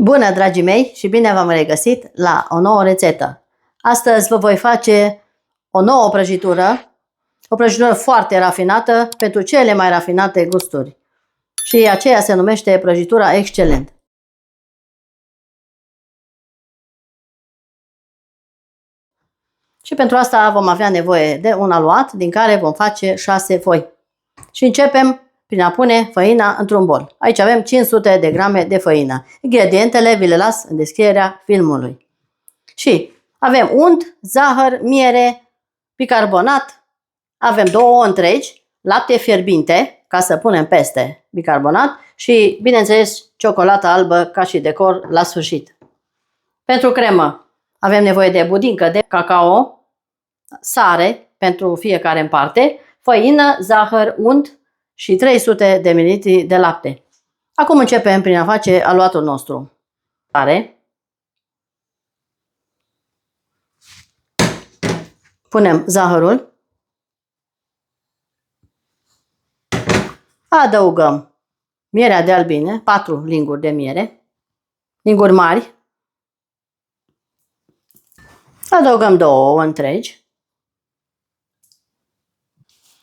Bună, dragii mei, și bine v-am regăsit la o nouă rețetă. Astăzi vă voi face o nouă prăjitură, o prăjitură foarte rafinată pentru cele mai rafinate gusturi. Și aceea se numește prăjitura excelent. Și pentru asta vom avea nevoie de un aluat din care vom face 6 foi. Și începem prin a pune făina într-un bol. Aici avem 500 de grame de făină. Ingredientele vi le las în descrierea filmului. Și avem unt, zahăr, miere, bicarbonat, avem 2 ouă întregi, lapte fierbinte, ca să punem peste bicarbonat și, bineînțeles, ciocolată albă ca și decor la sfârșit. Pentru cremă avem nevoie de budincă de cacao, sare pentru fiecare în parte, făină, zahăr, unt și 300 de ml de lapte. Acum începem prin a face aluatul nostru. Sare. Punem zahărul. Adăugăm mierea de albine, 4 linguri de miere, linguri mari. Adăugăm 2 ouă întregi.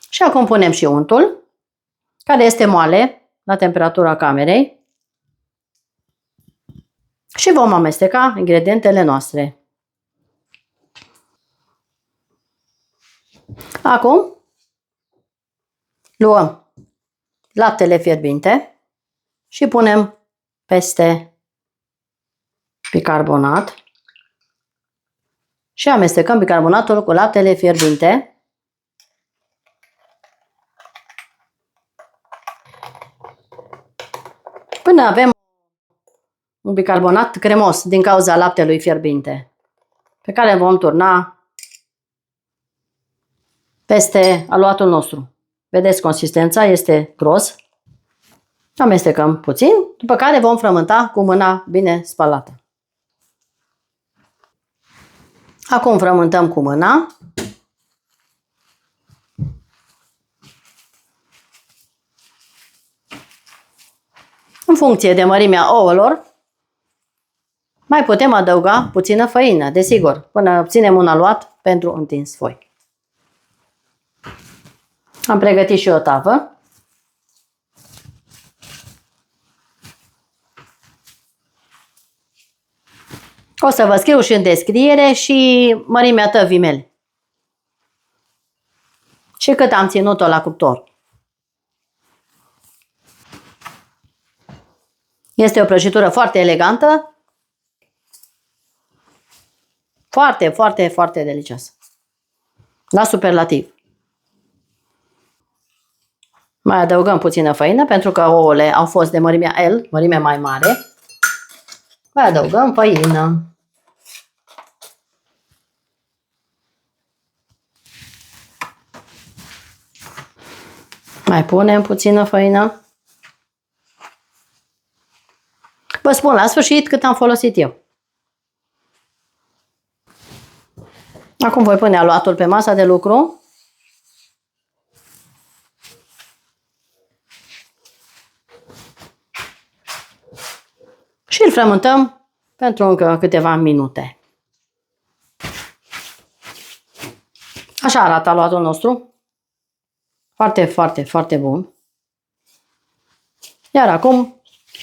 Și acum punem și untul, care este moale la temperatura camerei. Și vom amesteca ingredientele noastre. Acum luăm laptele fierbinte și punem peste bicarbonat și amestecăm bicarbonatul cu laptele fierbinte. Până avem un bicarbonat cremos din cauza laptelui fierbinte, pe care îl vom turna peste aluatul nostru. Vedeți, consistența este gros. Amestecăm puțin, după care vom frământa cu mâna bine spălată. Acum frământăm cu mâna. În funcție de mărimea ouălor, mai putem adăuga puțină făină, desigur, până obținem un aluat pentru întins foi. Am pregătit și o tavă. O să vă scriu și în descriere și mărimea tăvii mele. Și cât am ținut-o la cuptor. Este o prăjitură foarte elegantă. Foarte, foarte, foarte delicioasă. La superlativ. Mai adăugăm puțină făină pentru că ouăle au fost de mărimea L, mărime mai mare. Mai adăugăm făină. Mai punem puțină făină. Vă spun la sfârșit cât am folosit eu. Acum voi pune aluatul pe masa de lucru. Și îl frământăm pentru încă câteva minute. Așa arată aluatul nostru. Foarte, foarte, foarte bun. Iar acum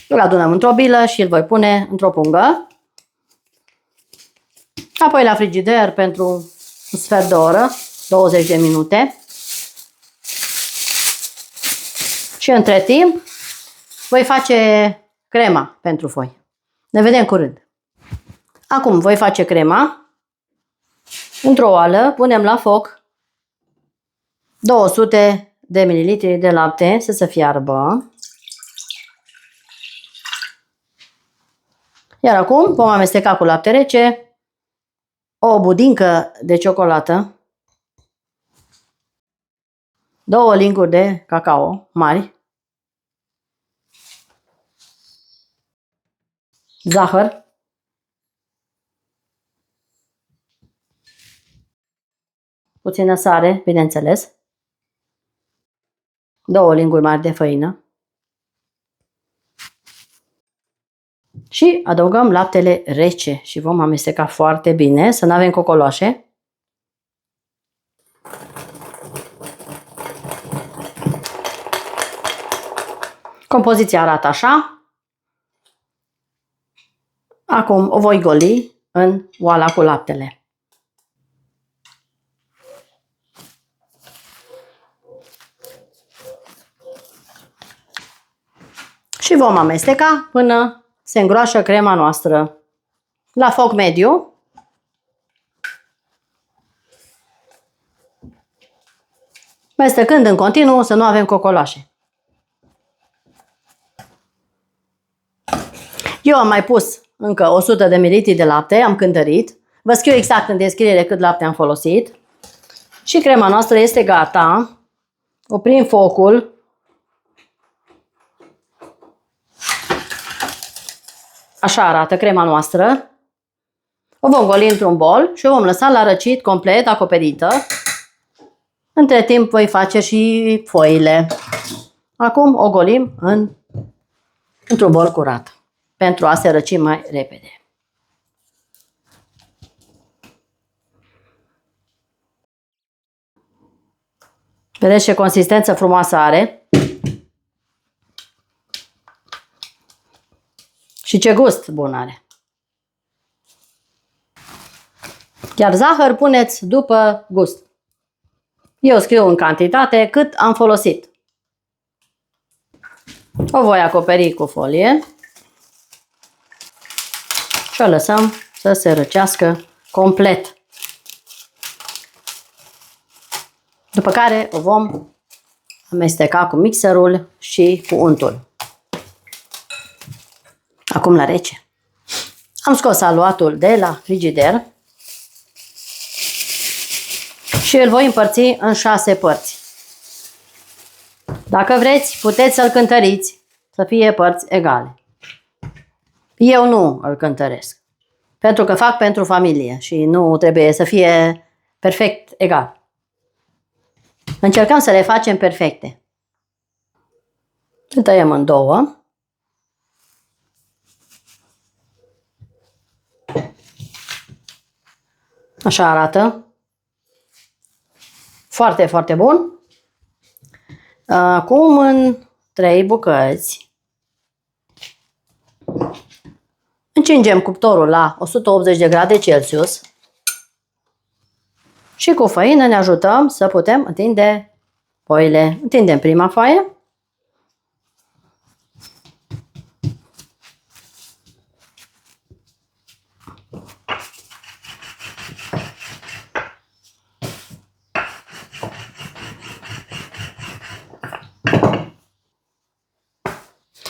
îl adunăm într-o bilă și îl voi pune într-o pungă. Apoi la frigider pentru un sfert de oră, 20 de minute. Și între timp voi face crema pentru foi. Ne vedem curând. Acum voi face crema. Într-o oală punem la foc 200 de ml de lapte să se fiarbă. Iar acum vom amesteca cu lapte rece o budincă de ciocolată, 2 linguri de cacao mari, zahăr, puțină sare, bineînțeles, 2 linguri mari de făină Și adăugăm laptele rece și vom amesteca foarte bine să nu avem cocoloașe. Compoziția arată așa. Acum o voi goli în oala cu laptele. Și vom amesteca până se îngroașă crema noastră la foc mediu. Mestecând în continuu să nu avem cocoloașe. Eu am mai pus încă 100 de ml de lapte, am cântărit. Vă scriu exact în descriere cât lapte am folosit. Și crema noastră este gata. Oprim focul. Așa arată crema noastră. O vom goli într-un bol și o vom lăsa la răcit complet acoperită. Între timp voi face și foile. Acum o golim într-un bol curat pentru a se răci mai repede. Vedeți ce consistență frumoasă are. Și ce gust bun are. Iar zahăr puneți după gust. Eu scriu în cantitate cât am folosit. O voi acoperi cu folie și o lăsăm să se răcească complet. După care o vom amesteca cu mixerul și cu untul. Acum la rece. Am scos aluatul de la frigider și îl voi împărți în 6 părți. Dacă vreți, puteți să-l cântăriți, să fie părți egale. Eu nu îl cântăresc, pentru că fac pentru familie și nu trebuie să fie perfect egal. Încercăm să le facem perfecte. Îl tăiem în două. Așa arată. Foarte, foarte bun. Acum în 3 bucăți. Încingem cuptorul la 180 de grade Celsius și cu făină ne ajutăm să putem întinde foile. Întindem prima foaie.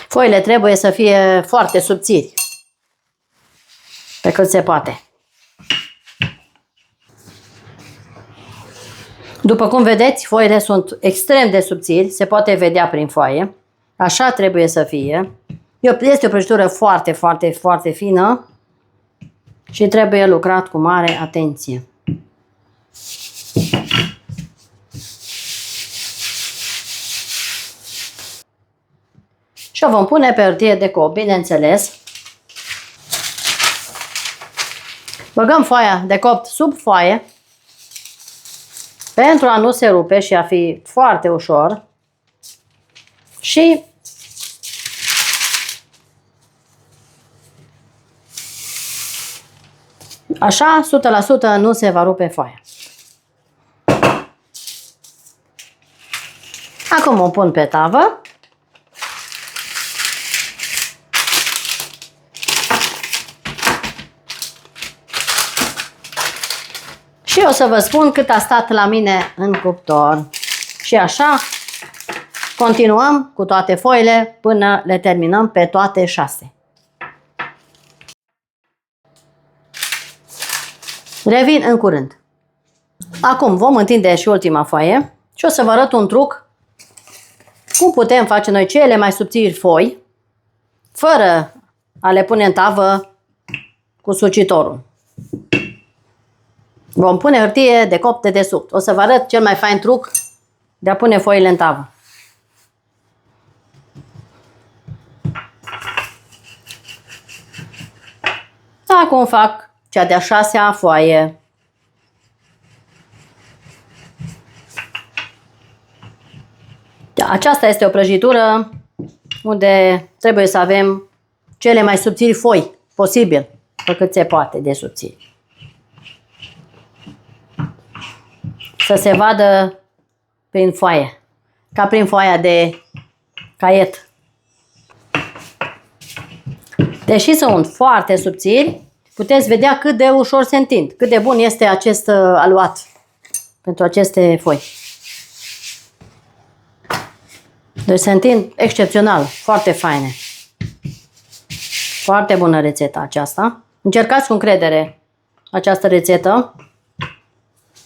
Foile trebuie să fie foarte subțiri, pe cât se poate. După cum vedeți, foile sunt extrem de subțiri, se poate vedea prin foaie. Așa trebuie să fie. Este o prăjitură foarte, foarte, foarte fină și trebuie lucrat cu mare atenție. Și o vom pune pe hârtie de cop, bineînțeles. Băgăm foaia de copt sub foaie pentru a nu se rupe și a fi foarte ușor. Și așa, 100% nu se va rupe foaia. Acum o pun pe tavă. Și o să vă spun cât a stat la mine în cuptor. Și așa continuăm cu toate foile până le terminăm pe toate 6. Revin în curând. Acum vom întinde și ultima foaie și o să vă arăt un truc cum putem face noi cele mai subțiri foi fără a le pune în tavă cu sucitorul. Vom pune hârtie de copt de desubt. O să vă arăt cel mai fain truc de a pune foile în tavă. Acum fac cea de-a 6-a foaie. Aceasta este o prăjitură unde trebuie să avem cele mai subțiri foi posibil, pe cât se poate de subțiri. Să se vadă prin foaie, ca prin foaia de caiet. Deși sunt foarte subțiri, puteți vedea cât de ușor se întind, cât de bun este acest aluat pentru aceste foi. Deci se întind excepțional, foarte faine. Foarte bună rețeta aceasta. Încercați cu încredere această rețetă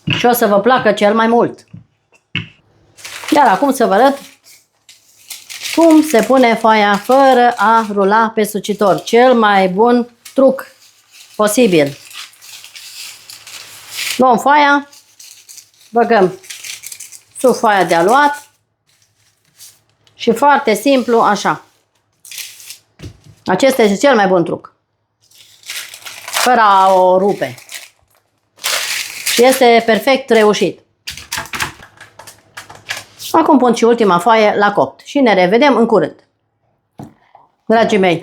și o să vă placă cel mai mult. Iar acum să vă arăt cum se pune foaia fără a rula pe sucitor. Cel mai bun truc posibil. Luăm foaia, băgăm sub foaia de aluat și foarte simplu așa. Acesta este cel mai bun truc. Fără a o rupe. Și este perfect reușit. Acum pun și ultima foaie la copt și ne revedem în curând. Dragii mei,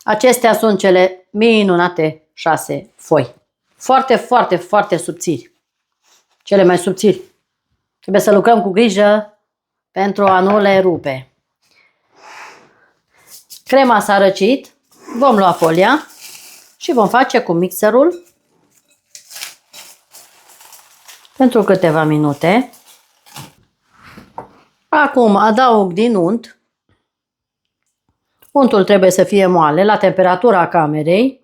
acestea sunt cele minunate 6 foi. Foarte, foarte, foarte subțiri. Cele mai subțiri. Trebuie să lucrăm cu grijă pentru a nu le rupe. Crema s-a răcit. Vom lua folia și vom face cu mixerul pentru câteva minute. Acum adaug din unt. Untul trebuie să fie moale la temperatura camerei.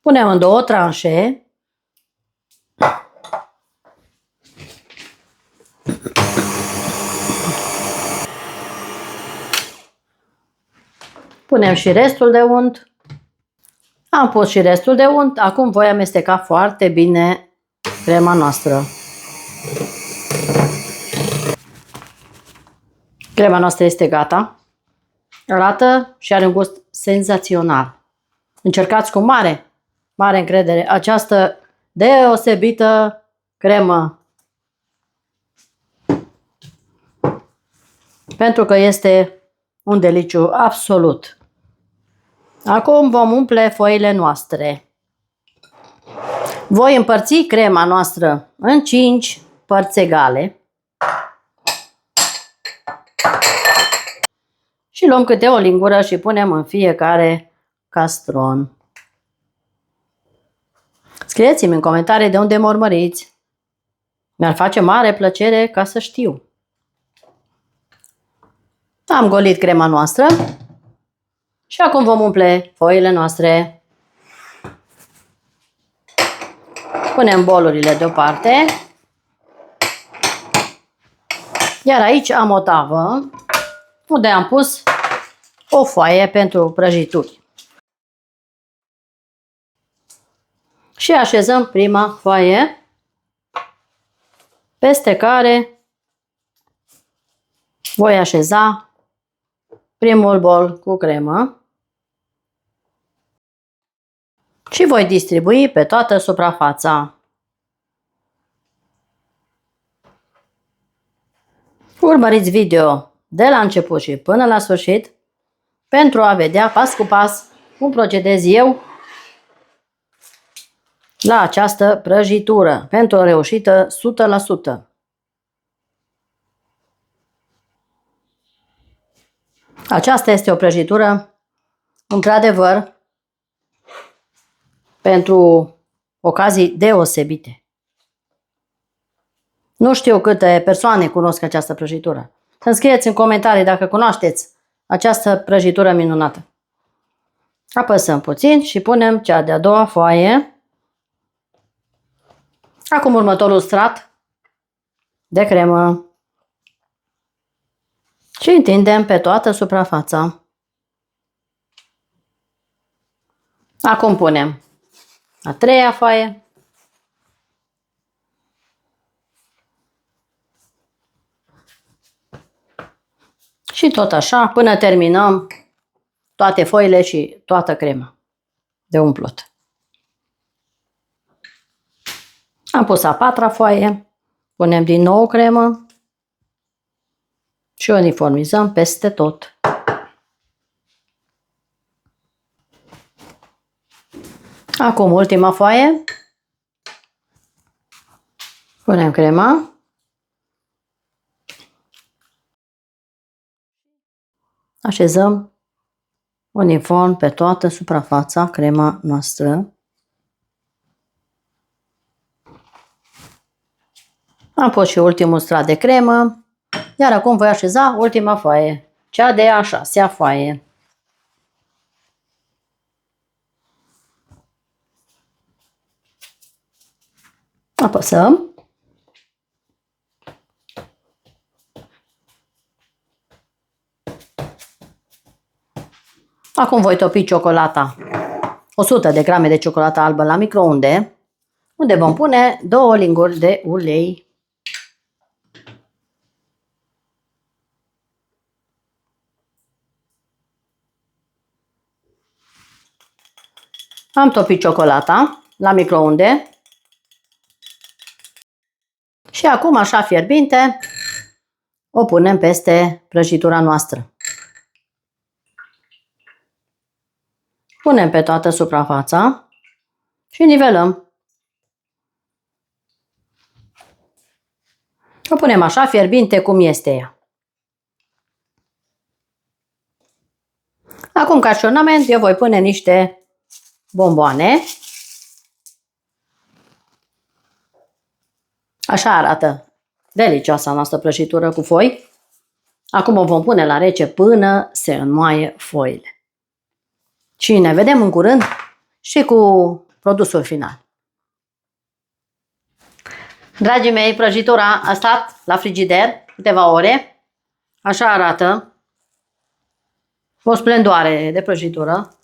Punem în 2 tranșe. Punem și restul de unt. Am pus și restul de unt. Acum voi amesteca foarte bine crema noastră. Crema noastră este gata. Arată și are un gust senzațional. Încercați cu mare încredere această deosebită cremă. Pentru că este un deliciu absolut. Acum vom umple foile noastre. Voi împărți crema noastră în 5 părți egale. Și luăm câte o lingură și punem în fiecare castron. Scrieți-mi în comentarii de unde mă urmăriți. Mi-ar face mare plăcere ca să știu. Am golit crema noastră și acum vom umple foile noastre. Punem bolurile deoparte. Iar aici am o tavă unde am pus o foaie pentru prăjituri. Și așezăm prima foaie, peste care voi așeza primul bol cu cremă și voi distribui pe toată suprafața. Urmăriți video de la început și până la sfârșit pentru a vedea pas cu pas cum procedez eu la această prăjitură pentru o reușită 100%. Aceasta este o prăjitură într-adevăr pentru ocazii deosebite. Nu știu câte persoane cunosc această prăjitură. Să-mi scrieți în comentarii dacă cunoașteți această prăjitură minunată. Apăsăm puțin și punem cea de-a doua foaie. Acum următorul strat de cremă. Și întindem pe toată suprafața. Acum punem a treia foaie. Și tot așa până terminăm toate foile și toată crema de umplut. Am pus a patra foaie, punem din nou cremă și uniformizăm peste tot. Acum ultima foaie, punem crema, așezăm uniform pe toată suprafața crema noastră. Am pus și ultimul strat de cremă, iar acum voi așeza ultima foaie, cea de a 6-a foaie. Apăsăm. Acum voi topi ciocolata, 100 de grame de ciocolată albă la microunde, unde vom pune 2 linguri de ulei. Am topit ciocolata la microunde și acum, așa fierbinte, o punem peste prăjitura noastră. Punem pe toată suprafața și nivelăm. O punem așa fierbinte cum este ea. Acum, ca și ornament, eu voi pune niște bomboane. Așa arată delicioasa noastră prăjitură cu foi. Acum o vom pune la rece până se înmoaie foile. Și ne vedem în curând și cu produsul final. Dragii mei, prăjitura a stat la frigider câteva ore. Așa arată. O splendoare de prăjitură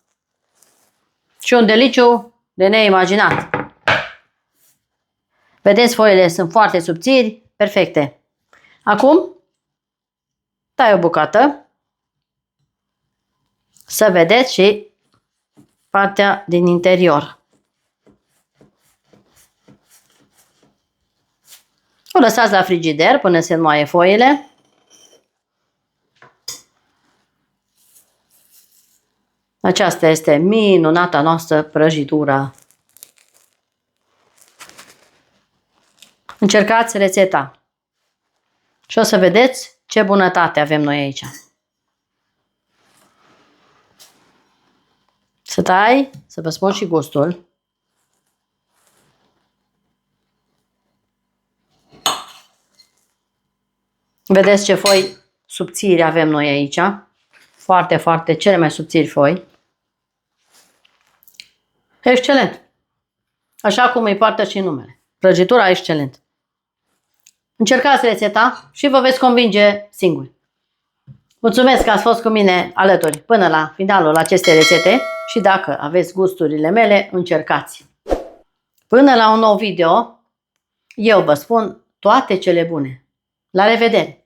și un deliciu de neimaginat. Vedeți, foile sunt foarte subțiri, perfecte. Acum tai o bucată să vedeți și partea din interior. O lăsați la frigider până se înmoaie foile. Aceasta este minunata noastră prăjitură. Încercați rețeta și o să vedeți ce bunătate avem noi aici. Să tai, să vă spun și gustul. Vedeți ce foi subțiri avem noi aici. Foarte, foarte, cele mai subțiri foi. Excelent! Așa cum îi poartă și numele. Prăjitura excelent. Încercați rețeta și vă veți convinge singuri. Mulțumesc că ați fost cu mine alături până la finalul acestei rețete și dacă aveți gusturile mele, încercați. Până la un nou video, eu vă spun toate cele bune. La revedere!